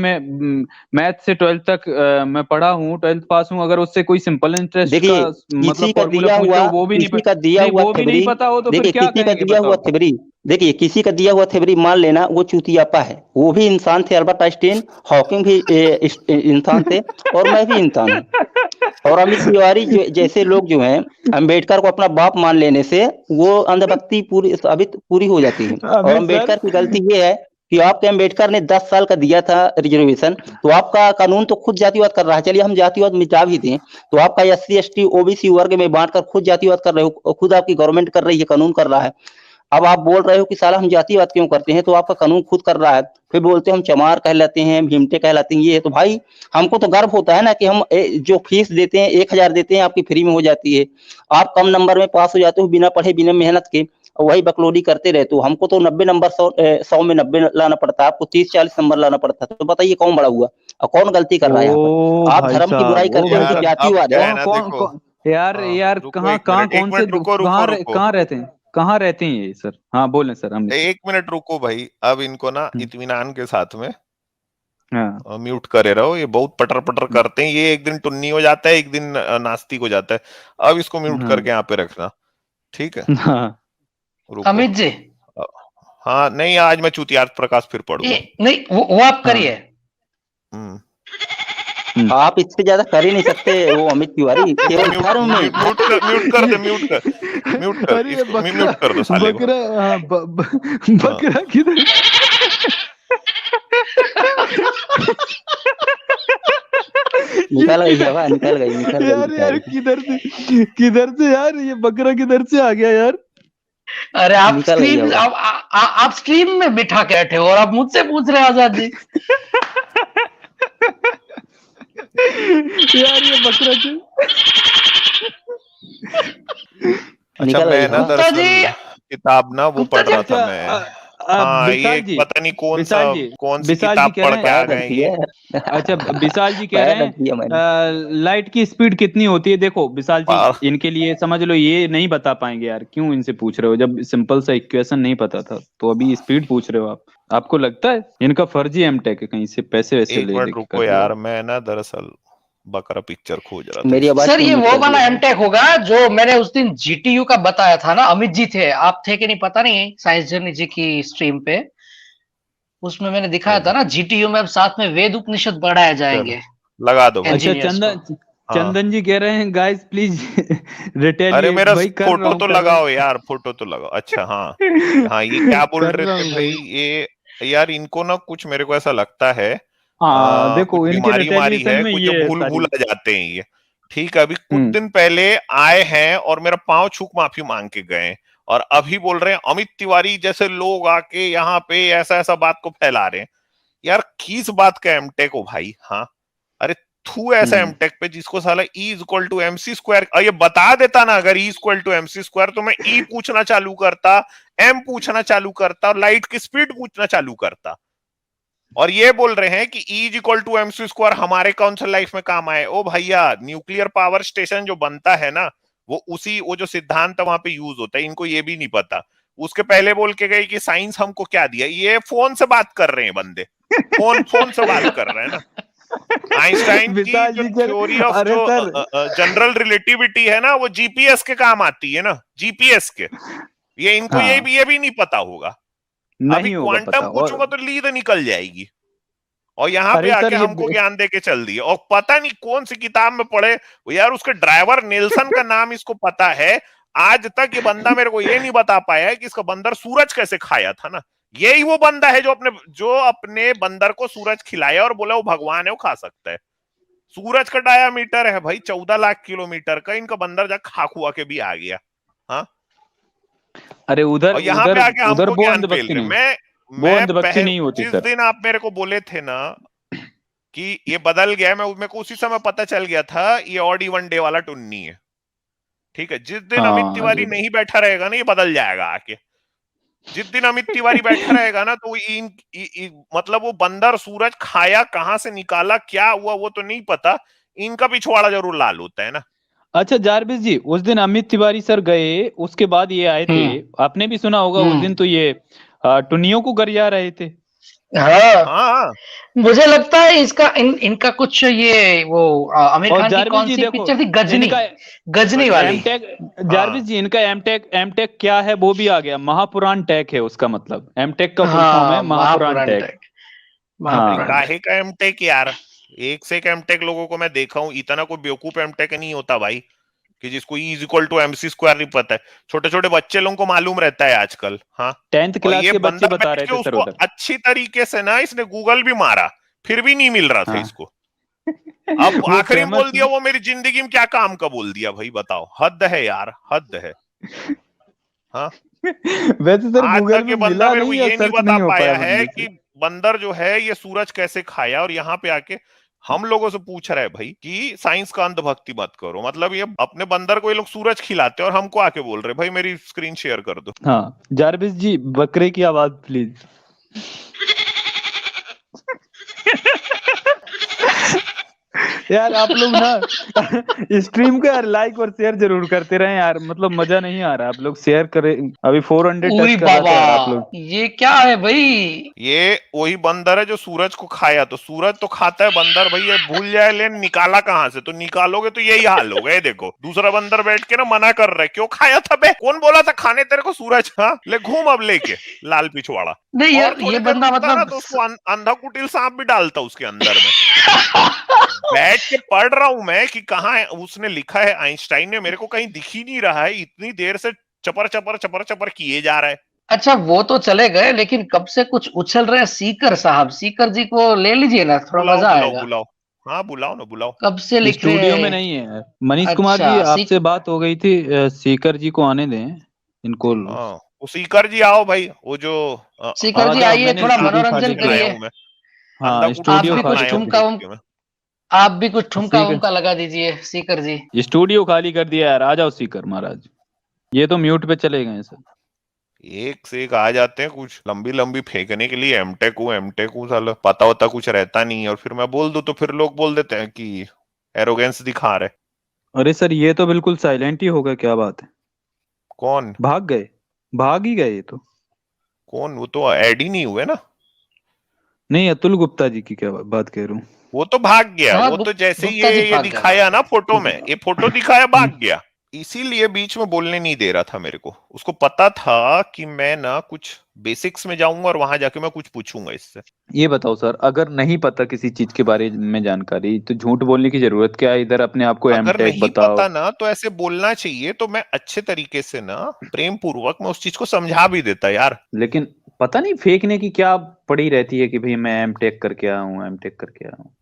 मैथ से 12th तक मैं पढ़ा हूँ, 12th पास हूँ, अगर उससे कोई सिंपल इंटरेस्ट का देखिए, मतलब फॉर्मूला पूछ ले, वो भी नहीं किसी का दिया नहीं हुआ वो भी नहीं थ्योरी, पता हो तो फिर देखिए क्या किसी का कहेंगे दिया हुआ बताओ? थ्योरी, देखिए किसी का दिया हुआ थ्योरी मान लेना वो चूतियापा है। वो भी इंसान थे, अल्बर्ट आइंस्टीन, हॉकिंग भी इंसान थे, और मैं भी इंसान हूँ। और अमित तिवारी जैसे लोग जो हैं, अम्बेडकर को अपना बाप मान लेने से वो अंधभक्ति पूरी साबित पूरी हो जाती है। और अमित सर, अम्बेडकर की गलती ये है कि आपके अम्बेडकर ने 10 साल का दिया था रिजर्वेशन, तो आपका कानून तो खुद जातिवाद कर रहा है। चलिए हम जातिवाद मिटा भी दें, तो आपका SC ST OBC वर्ग में बांटकर खुद जातिवाद कर रहे हो, खुद आपकी गवर्नमेंट कर रही है, कानून कर रहा है। अब आप बोल रहे हो कि साला हम जातिवाद क्यों करते हैं, तो आपका कानून खुद कर रहा है, फिर बोलते हैं हम चमार कहलाते हैं, भीमटे कहलाते हैं, ये है। तो भाई हमको तो गर्व होता है ना कि हम जो फीस देते हैं 1000 देते हैं, आपकी फ्री में हो जाती है। आप कम नंबर में पास हो जाते हो, बिना पढ़े बिना मेहनत के, और वही बकलोडी करते रहते हो। हमको तो 90 नंबर 100 में 90 लाना पड़ता है, आपको 30-40 नंबर लाना पड़ता है। तो बताइए कौन बड़ा हुआ और कौन गलती कर रहा है यहाँ पर? ओ आप भाई धर्म की साहब, बुराई ओ करते हो भाई तो यार साहब, अब जातिवाद क्या है। है कौन ना, कौन देखो, कौन यार हाँ यार रुको कहाँ एक कहाँ मिनट, एक कौन से मिनट, रुको रुको रुको, कहाँ रहते हैं, कहाँ रहते हैं ये सर? हाँ बोलें सर, अमित सर। एक मिनट रुको भाई, अब इनको ना इत्मीनान के साथ में हाँ म्यूट करे रहो। ये बहुत पटर पटर करते हैं, ये एक दिन टुन्नी हो जाता है, एक दिन नास्तिक हो जाता है। अब इसको म्यूट हाँ करके यहाँ पे रखना, ठीक है? हाँ रुको। अमित जी, अ, हाँ नहीं, आज मैं चूतियार्थ प्रकाश फिर पढ़ूंगा। नहीं वो आप हाँ करिए। हम्म आप इससे ज्यादा कर ही नहीं सकते वो अमित तिवारी, रुको, केवल म्यूट धर्म में। म्यूट कर, म्यूट कर दे, म्यूट कर अरे ये इसको, म्यूट कर दो साले को। बकरा, हाँ, हाँ बकरा किधर? निकल गई हवा, निकल गई यार यार बेचारी, किधर से यार, ये बकरा किधर से आ गया यार? अरे आप निकल गई स्क्रीन हवा। आप स्क्रीन में बिठा के बैठे हो और आप मुझसे पूछ रहे हैं आजाद जी। यार ये बकरा क्यों? अच्छा, निकल गई मैं ना हवा। गुप्ता जी, दरअसल किताब ना वो गुप्ता पढ़ जी, रहा था अच्छा मैं। हाँ, ये विशाल जी, पता नहीं कौन विशाल जी, सी विशाल जी किताब कह पढ़ रहे के हैं, आ पैर रख गए ये। दिया। अच्छा विशाल जी कह पैर रहे रख दिया मैंने। हैं लाइट की स्पीड कितनी होती है? देखो विशाल जी, पा- इनके लिए समझ लो ये नहीं बता पाएंगे यार, क्यों इनसे पूछ रहे हो जब सिंपल सा इक्वेशन नहीं पता था, तो अभी स्पीड पूछ रहे हो आप? आपको लगता है इनका फर्जी एमटेक है, कहीं से पैसे वैसे एक ले मिनट लेके कर रुको रहे यार, हो? मैं ना दरअसल बकरा पिक्चर खोज रहा था मेरी इसकी। आवाज सर क्यों ये म्यूट वो कर वाला दिया है? एमटेक होगा जो मैंने उस दिन GTU का बताया था ना। अमित जी थे, आप थे कि नहीं पता नहीं, साइंस जर्नी जी की स्ट्रीम पे। उसमें मैंने दिखाया था चलो ना, GTU में अब साथ में वेद उपनिषद पढ़ाए चलो, जाएंगे लगा दो भाई। अच्छा इंजीनियर्स को। हाँ, चंदन जी कह रहे हैं गाइस प्लीज अरे रिटेलिएट, मेरा भाई फोटो तो कर रहा लगाओ हूँ यार, फोटो तो लगाओ। अच्छा हाँ ये क्या बोल कर रहे रहा थे हूँ भाई भाई। ये? यार इनको ना कुछ, मेरे को ऐसा लगता है हाँ कुछ देखो इनके बीमारी उमारी रिटेलिएशन है में कुछ, जो ये है भूल भूल सारी। आ जाते हैं ये। ठीक है, अभी कुछ हम्म दिन पहले आए हैं और मेरा पांव छूक माफी मांग के गए, और अभी बोल रहे हैं अमित तिवारी जैसे लोग आके यहाँ पे ऐसा ऐसा बात को फैला रहे हैं। यार किस बात का एमटेक हो भाई? हाँ, अरे थू ऐसा एमटेक पे जिसको साला E equal to MC square, ये बता देता ना, अगर E equal to MC square तो मैं E पूछना चालू करता, M पूछना चालू करता, और लाइट की स्पीड पूछना चालू करता। और ये बोल रहे हैं कि E equal to MC square हमारे कौन सा लाइफ में काम आए? ओ भैया, न्यूक्लियर पावर स्टेशन जो बनता है ना, वो जो सिद्धांत वहां पे यूज होता है, इनको ये भी नहीं पता। उसके पहले बोल के गए कि साइंस हमको क्या दिया। ये फोन से बात कर रहे हैं बंदे, फोन से बात कर रहे हैं ना। आइंस्टाइन की विशाल जो जी कह थ्योरी ऑफ अरे जो सर जनरल रिलेटिविटी है ना, वो जीपीएस के काम आती है ना, जीपीएस के। ये इनको हाँ ये भी नहीं पता होगा। अभी नहीं होगा क्वांटम पता। और पूछूंगा तो लीद निकल जाएगी, और यहाँ पे अरे सर आके ये हमको ज्ञान दे के चल दिए, और पता नहीं कौन सी किताब में पढ़े यार, उसके ड्राइवर नेल्सन का नाम इसको पता है। आज तक ये बंदा मेरे को ये नहीं बता पाया है कि इसका बंदर सूरज कैसे खाया था ना। यही वो बंदा है जो अपने बंदर को सूरज खिलाया और बोला वो भगवान है, वो खा सकता है। सूरज का डायामीटर है भाई 14 लाख किलोमीटर का, इनका बंदर जा खा खुआ के भी आ गया। हाँ, अरे उधर और यहाँ उधर पे आके उधर हमको वो ज्ञान पेल अंधभक्ति रहे। नहीं, वो मैं अंधभक्ति नहीं होती जिस सर। दिन आप मेरे को बोले थे ना कि ये बदल गया, मेरे को उसी समय पता चल गया था ये ऑड इवन डे वाला टुन्नी है। ठीक है, जिस दिन अमित हाँ तिवारी ये नहीं बैठा रहेगा ना, ये बदल जाएगा आके। जिस दिन अमित तिवारी बैठा रहेगा ना, तो मतलब वो बंदर सूरज खाया कहां से निकाला, क्या हुआ वो तो नहीं पता, इनका पिछवाड़ा जरूर लाल होता है ना। अच्छा जारविस जी, उस दिन अमित तिवारी सर गए, उसके बाद ये आए थे, आपने भी सुना होगा उस दिन तो ये टुनियों को गरिया रहे थे। हाँ हाँ, मुझे लगता है इनका कुछ ये वो आमिर और खान की जारविस कौन जी सी देखो, पिक्चर थी, गजनी इनका गजनी वाली। एमटेक, जारविस जी इनका एमटेक क्या है वो भी आ गया, महापुराण टेक है उसका मतलब, एमटेक का फुल फॉर्म है हाँ महापुराण टेक। टेक, महापुराण हाँ काहे का एमटेक यार, एक से एक एमटेक लोगों को मैं देखा हूं, इतना कोई बेवकूफ एमटेक नहीं होता भाई कि जिसको E = MC² नहीं पता है। छोटे छोटे बच्चे लोगों को मालूम रहता है आजकल। हाँ, 10th और क्लास ये के बच्चे बंदा बता बैठ रहे के थे सर उसको उधर। अच्छी तरीके से ना इसने गूगल भी मारा, फिर भी नहीं मिल रहा था हाँ। इसको। अब वो आखिरी में फेमस बोल दिया वो मेरी जिंदगी में क्या काम का बोल दिया भाई, बताओ, हद है यार, हद है। हाँ, वैसे सर आज गूगल तक में ये बंदा मिला मेरे को नहीं या ये नहीं सर्च बता नहीं हो पाया पाया है बंदे कि से। बंदर जो है ये सूरज कैसे खाया, और यहाँ पे आके हम लोगों से पूछ रहा है भाई कि साइंस का अंधभक्ति मत करो। मतलब ये अपने बंदर को ये लोग सूरज खिलाते हैं और हमको आके बोल रहे भाई मेरी स्क्रीन शेयर कर दो। हाँ जारविस जी बकरे की आवाज प्लीज। यार आप लोग ना स्ट्रीम को यार लाइक और शेयर जरूर करते रहे यार, मतलब मजा नहीं आ रहा, आप लोग शेयर करें। अभी 400 उरी टच कर रहा था यार आप बाबा, लोग। ये क्या है भाई? ये वही बंदर है जो सूरज को खाया, तो सूरज तो खाता है बंदर भाई, ये भूल जाए ले निकाला कहां से, तो निकालोगे तो यही हाल होगा। ये देखो दूसरा बंदर बैठ के ना मना कर रहा है, क्यों खाया था बे, कौन बोला था खाने तेरे को सूरज। हाँ, ले घूम अब लेके लाल पिछवाड़ा। नहीं और थोड़ी ये देर बंदा रुकता ना मतलब तो उसको अंधा कुटिल सांप भी डालता उसके अंदर में। बैठ के पढ़ रहा हूं मैं कि कहाँ है, उसने लिखा है आइंस्टाइन ने, मेरे को कहीं दिख ही नहीं रहा है, इतनी देर से चपर चपर चपर चपर किए जा रहा है। अच्छा वो तो चले गए, लेकिन कब से कुछ उछल रहे हैं सीकर साहब, सीकर जी को ले लीजिए ना, थोड़ा बुलाओ मजा बुलाओ आएगा। बुलाओ, हाँ बुलाओ ना बुलाओ। कब से लिख रहे स्टूडियो में हैं। नहीं है मनीष कुमार अच्छा जी, आपसे बात हो गई थी, सीकर जी को आने दें इनको। हाँ, वो सीकर जी आओ भाई, वो जो सीकर जी जाओ, आइए, मैंने थोड़ा स्टूडियो मनोरंजन खाली किया आया करिए। हूं मैं, अंधा हाँ कुटिल आप स्टूडियो भी सांप कुछ खाली आया हूं कर ठुमका देख के मैं। आप भी कुछ ठुमका सीकर, उमका लगा दीजिए सीकर जी। स्टूडियो खाली कर दिया यार, आ जाओ सीकर महाराज, ये तो म्यूट पे चले गए सर। एक से एक आ जाते हैं कुछ लंबी लंबी फेंकने के लिए, एमटेक हूँ साला, पता होता कुछ रहता नहीं है, और फिर मैं बोल दूं तो फिर लोग बोल देते हैं कि एरोगेंस दिखा रहे। अरे सर ये तो बिल्कुल साइलेंट ही हो गया, क्या बात है, कौन भाग ही गए ये तो। कौन, वो तो ऐड ही नहीं हुए ना। नहीं अतुल गुप्ता जी की क्या बात कह रहा हूँ। वो तो भाग गया, हाँ, वो तो जैसे गुप्ता जी ये भाग गया दिखाया ना फोटो में, ये फोटो दिखाया भाग हम्म। गया। इसीलिए बीच में बोलने नहीं दे रहा था मेरे को, उसको पता था कि मैं ना कुछ बेसिक्स में जाऊंगा और वहां जाके मैं कुछ पूछूंगा इससे। ये बताओ सर, अगर नहीं पता किसी चीज के बारे में जानकारी, तो झूठ बोलने की जरूरत क्या है, इधर अपने आप को अगर एमटेक नहीं बताओ। पता ना तो ऐसे बोलना चाहिए, तो मैं अच्छे तरीके से ना प्रेम पूर्वक मैं उस चीज को समझा भी देता यार। लेकिन पता नहीं फेंकने की क्या पड़ी रहती है कि भाई मैं एमटेक करके आया हूँ, एमटेक करके आया हूँ।